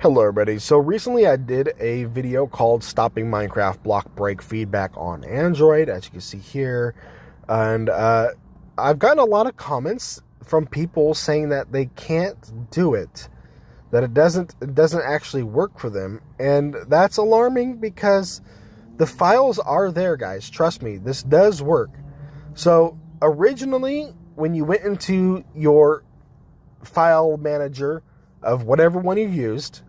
Hello everybody. So recently I did a video called Stopping Minecraft Block Break Feedback on Android, as you can see here. And I've gotten a lot of comments from people saying that they can't do it, that it doesn't actually work for them. And that's alarming because the files are there, guys. Trust me, this does work. So originally, when you went into your file manager of whatever one you used,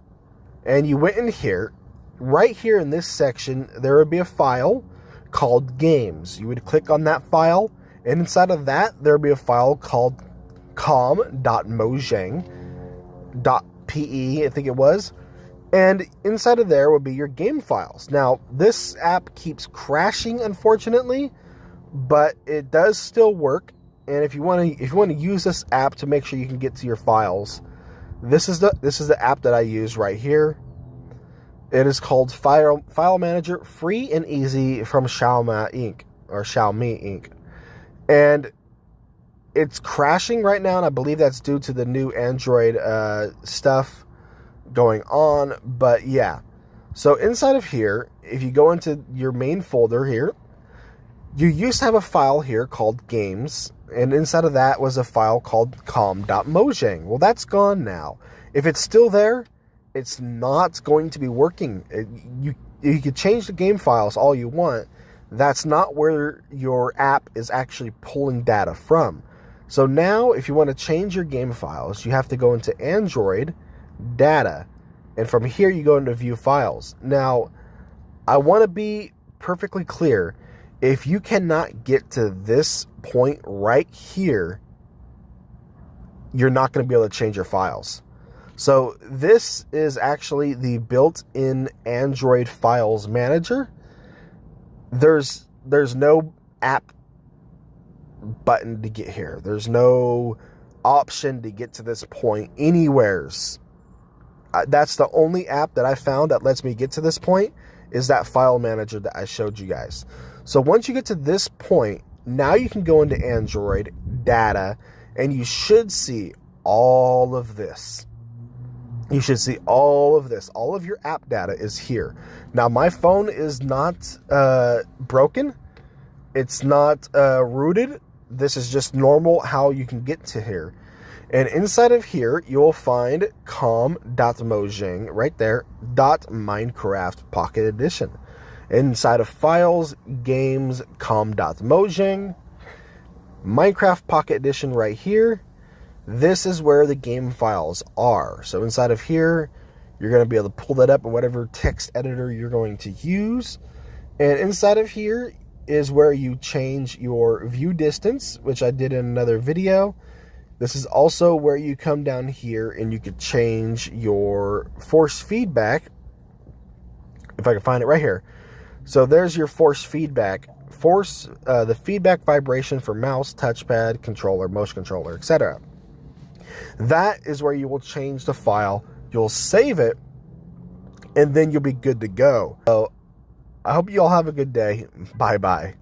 and you went in here, right here in this section, there would be a file called games. You would click on that file, and inside of that, there would be a file called com.𝐦𝐨𝐬𝐤.pe, I think it was. And inside of there would be your game files. Now, this app keeps crashing, unfortunately, but it does still work. And if you want to use this app to make sure you can get to your files, this is the app that I use right here. It is called File Manager, free and easy, from 𝐥𝐤𝐤 Inc. or 𝐥𝐤𝐤 Inc. And it's crashing right now, and I believe that's due to the new Android stuff going on. But yeah, so inside of here, if you go into your main folder here, you used to have a file here called games, and inside of that was a file called com.𝐦𝐨𝐬𝐤. Well, that's gone now. If it's still there, it's not going to be working. You could change the game files all you want. That's not where your app is actually pulling data from. So now, if you want to change your game files, you have to go into Android, Data, and from here you go into View Files. Now, I want to be perfectly clear. If you cannot get to this point right here, you're not going to be able to change your files. So this is actually the built-in Android Files Manager. There's no app button to get here. There's no option to get to this point anywheres. That's the only app that I found that lets me get to this point, is that file manager that I showed you guys. So once you get to this point, now you can go into Android, Data, and you should see all of this. You should see all of this. All of your app data is here. Now, my phone is not broken. It's not rooted. This is just normal how you can get to here. And inside of here, you'll find com.𝐦𝐨𝐬𝐤 right there, .Minecraft Pocket Edition. Inside of Files, Games, com.𝐦𝐨𝐬𝐤, Minecraft Pocket Edition right here. This is where the game files are. So inside of here, you're going to be able to pull that up in whatever text editor you're going to use. And inside of here is where you change your view distance, which I did in another video. This is also where you come down here and you could change your force feedback. If I can find it right here. So there's your force feedback. The feedback vibration for mouse, touchpad, controller, motion controller, etc. That is where you will change the file. You'll save it, and then you'll be good to go. So I hope you all have a good day. Bye-bye.